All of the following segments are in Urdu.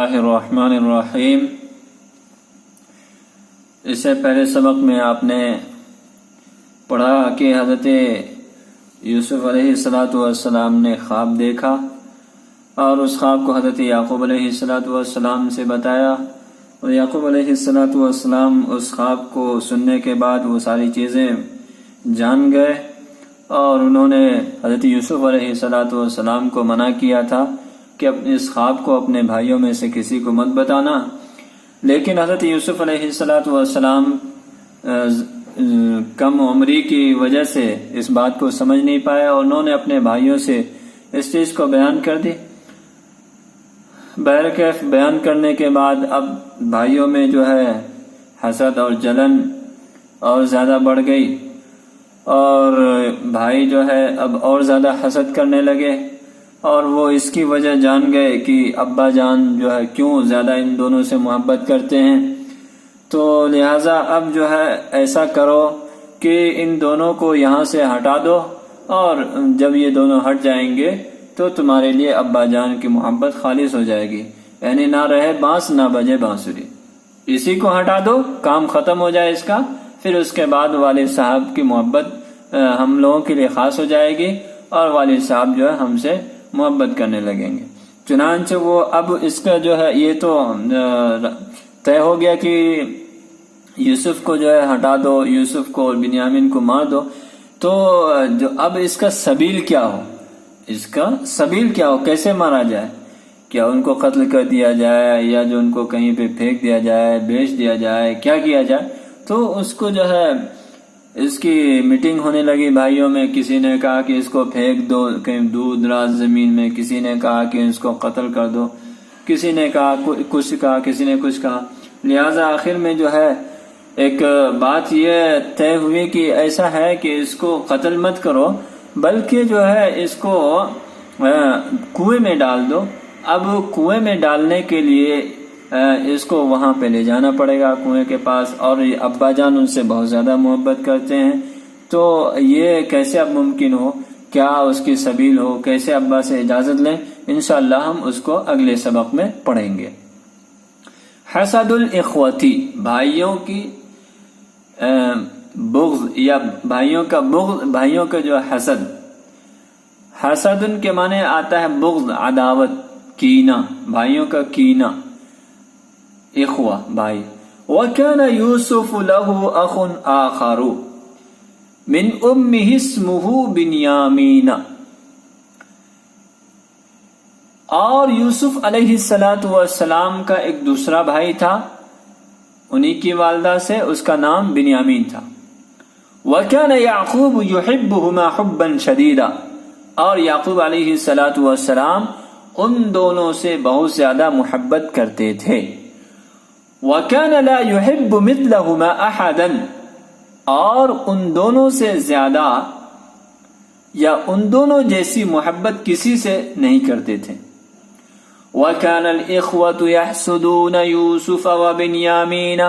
الرحمن الرحیم۔ اس سے پہلے سبق میں آپ نے پڑھا کہ حضرت یوسف علیہ السلام نے خواب دیکھا اور اس خواب کو حضرت یعقوب علیہ السلام سے بتایا، اور یعقوب علیہ السلام اس خواب کو سننے کے بعد وہ ساری چیزیں جان گئے، اور انہوں نے حضرت یوسف علیہ السلام کو منع کیا تھا کہ اس خواب کو اپنے بھائیوں میں سے کسی کو مت بتانا، لیکن حضرت یوسف علیہ السلام کم عمری کی وجہ سے اس بات کو سمجھ نہیں پائے، اور انہوں نے اپنے بھائیوں سے اس چیز کو بیان کر دی۔ بہرکیف بیان کرنے کے بعد اب بھائیوں میں جو ہے حسد اور جلن اور زیادہ بڑھ گئی، اور بھائی جو ہے اب اور زیادہ حسد کرنے لگے، اور وہ اس کی وجہ جان گئے کہ ابا جان جو ہے کیوں زیادہ ان دونوں سے محبت کرتے ہیں، تو لہٰذا اب جو ہے ایسا کرو کہ ان دونوں کو یہاں سے ہٹا دو، اور جب یہ دونوں ہٹ جائیں گے تو تمہارے لیے ابا جان کی محبت خالص ہو جائے گی، یعنی نہ رہے بانس نہ بجے بانسری۔ اسی کو ہٹا دو، کام ختم ہو جائے اس کا، پھر اس کے بعد والد صاحب کی محبت ہم لوگوں کے لیے خاص ہو جائے گی، اور والد صاحب جو ہے ہم سے محبت کرنے لگیں گے۔ چنانچہ وہ اب اس کا جو ہے یہ تو طے ہو گیا کہ یوسف کو جو ہے ہٹا دو، یوسف کو اور بنیامین کو مار دو، تو جو اب اس کا سبیل کیا ہو، اس کا سبیل کیا ہو، کیسے مارا جائے؟ کیا ان کو قتل کر دیا جائے، یا جو ان کو کہیں پہ پھینک دیا جائے، بیچ دیا جائے، کیا کیا جائے؟ تو اس کو جو ہے اس کی میٹنگ ہونے لگی بھائیوں میں، کسی نے کہا کہ اس کو پھینک دو کہیں دور دراز زمین میں، کسی نے کہا کہ اس کو قتل کر دو، کسی نے کہا کچھ کہا، کسی نے کچھ کہا۔ لہٰذا آخر میں جو ہے ایک بات یہ طے ہوئی کہ ایسا ہے کہ اس کو قتل مت کرو، بلکہ جو ہے اس کو کنویں میں ڈال دو۔ اب کنویں میں ڈالنے کے لیے اس کو وہاں پہ لے جانا پڑے گا کنویں کے پاس، اور ابا جان ان سے بہت زیادہ محبت کرتے ہیں، تو یہ کیسے اب ممکن ہو، کیا اس کی سبیل ہو، کیسے ابا سے اجازت لیں؟ انشاءاللہ ہم اس کو اگلے سبق میں پڑھیں گے۔ حسد الاخوتی، بھائیوں کی بغض یا بھائیوں کا بغض، بھائیوں کا جو حسد، حسد ان کے معنی آتا ہے بغض، عداوت، کینہ، بھائیوں کا کینہ، اخوہ بھائی۔ وَكَانَ يُوسُفُ لَهُ أَخٌ آخَرُ مِنْ أُمِّهِ اسْمُهُ بِنْيَامِينَ، اور یوسف علیہ السلام کا ایک دوسرا بھائی تھا انہی کی والدہ سے، اس کا نام بنیامین تھا۔ وَكَانَ يَعْقُوبُ يُحِبُّهُمَا حُبًّا شَدِيدًا، اور یعقوب علیہ السلام ان دونوں سے بہت زیادہ محبت کرتے تھے۔ وَكَانَ لَا يُحِبُّ مِثْلَهُمَا أَحَدًا، اور ان دونوں سے زیادہ یا ان دونوں جیسی محبت کسی سے نہیں کرتے تھے۔ وَكَانَ الْإِخْوَةُ يَحْسُدُونَ يُوسُفَ وَبِنْيَامِينَ،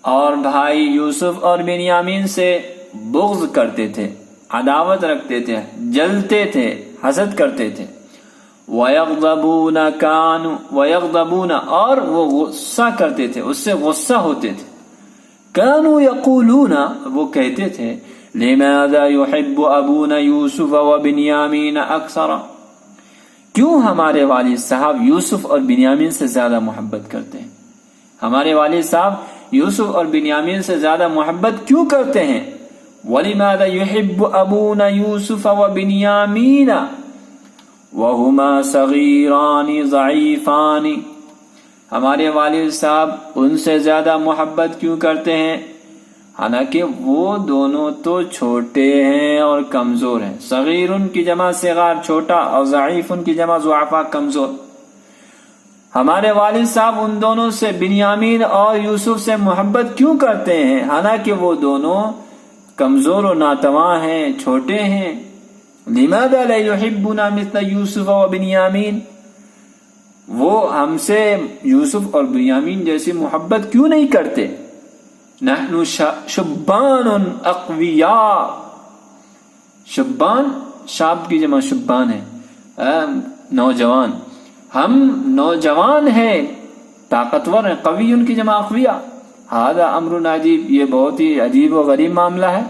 اور بھائی یوسف اور بنیامین سے بغض کرتے تھے، عداوت رکھتے تھے، جلتے تھے، حسد کرتے تھے۔ وَيَغْضَبُونَ، اور وہ غصہ کرتے تھے، اس سے غصہ ہوتے تھے۔ كَانُوا يَقُولُونَ، وہ کہتے تھے، لِمَاذَا يُحِبُّ أَبُونَا يُوسُفَ وَبِنْيَامِينَ أَكْثَرَ، کیوں ہمارے والد صاحب یوسف اور بنیامین سے زیادہ محبت کرتے ہیں؟ ہمارے والد صاحب یوسف اور بنیامین سے زیادہ محبت کیوں کرتے ہیں؟ وَلِمَاذَا يُحِبُّ أَبُونَا يُوسُفَ وَبِنْيَامِينَ وَهُمَا صَغِيرَانِ ضَعِيفَانِ، ہمارے والد صاحب ان سے زیادہ محبت کیوں کرتے ہیں حالانکہ وہ دونوں تو چھوٹے ہیں اور کمزور ہیں؟ صغیر ان کی جمع صغار چھوٹا، اور ضعیف ان کی جمع ضعفاء کمزور۔ ہمارے والد صاحب ان دونوں سے بنیامین اور یوسف سے محبت کیوں کرتے ہیں حالانکہ وہ دونوں کمزور و ناتواں ہیں، چھوٹے ہیں. لماذا لا يحبنا مثل یوسف و بنیامین، وہ ہم سے یوسف اور بنیامین جیسی محبت کیوں نہیں کرتے. نحن شبان اقویاء، شبان شاب کی جمع شبان ہے، نوجوان. ہم نوجوان ہیں، طاقتور ہیں. قوی ان کی جمع اقویاء. ہذا امر عجیب، یہ بہت ہی عجیب و غریب معاملہ ہے.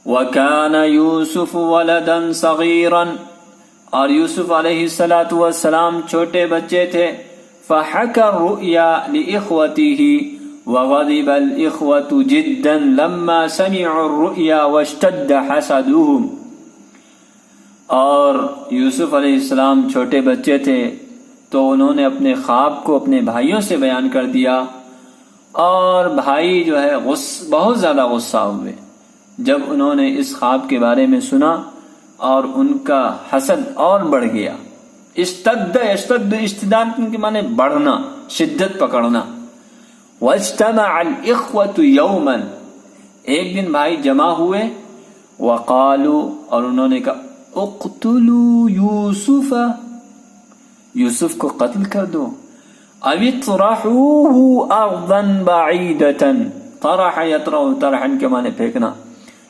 وَكَانَ يُوسُفُ وَلَدًا صَغِيرًا، اور یوسف علیہ السلام چھوٹے بچے تھے. فَحَكَى الرُّؤْيَا لِإِخْوَتِهِ وَغَضِبَ الْإِخْوَةُ جِدًّا لَمَّا سَمِعُوا الرُّؤْيَا وَاشْتَدَّ حَسَدُهُمْ. اور یوسف علیہ السلام چھوٹے بچے تھے تو انہوں نے اپنے خواب کو اپنے بھائیوں سے بیان کر دیا، اور بھائی جو ہے بہت زیادہ غصہ ہوئے جب انہوں نے اس خواب کے بارے میں سنا، اور ان کا حسد اور بڑھ گیا. اشتد اشتداد کے معنی بڑھنا، شدت پکڑنا. واجتمع الإخوة يوما، ایک دن بھائی جمع ہوئے. وقالوا، اور انہوں نے کہا اقتلوا یوسف، یوسف کو قتل کر دو. او اطرحوه ارضا بعیدة، طرح یطرح، طرحا کے معنی پھینکنا،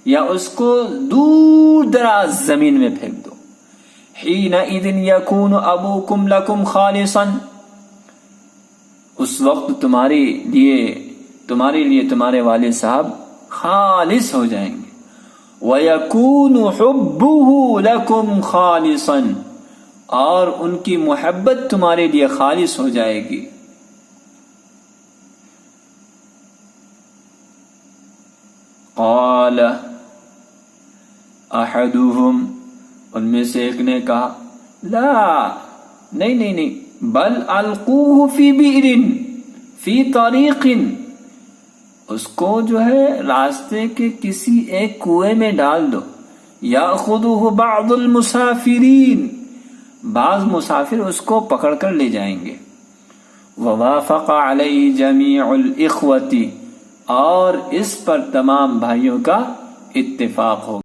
یا اس کو دور دراز زمین میں پھینک دو. حینئذ یکون ابوکم لکم خالصا، اس وقت تمہارے لیے تمہارے والد صاحب خالص ہو جائیں گے. وَيَكُونُ حُبُّهُ لَكُمْ خَالِصًا، اور ان کی محبت تمہارے لیے خالص ہو جائے گی. قال احدهم، ان میں سے ایک نے کہا لا، نہیں، بل القوه فی بئر فی طریق، اس کو جو ہے راستے کے کسی ایک کنویں میں ڈال دو. یاخذہ بعض المسافرین، بعض مسافر اس کو پکڑ کر لے جائیں گے. ووافق علیہ جمیع الاخوة، اور اس پر تمام بھائیوں کا اتفاق ہو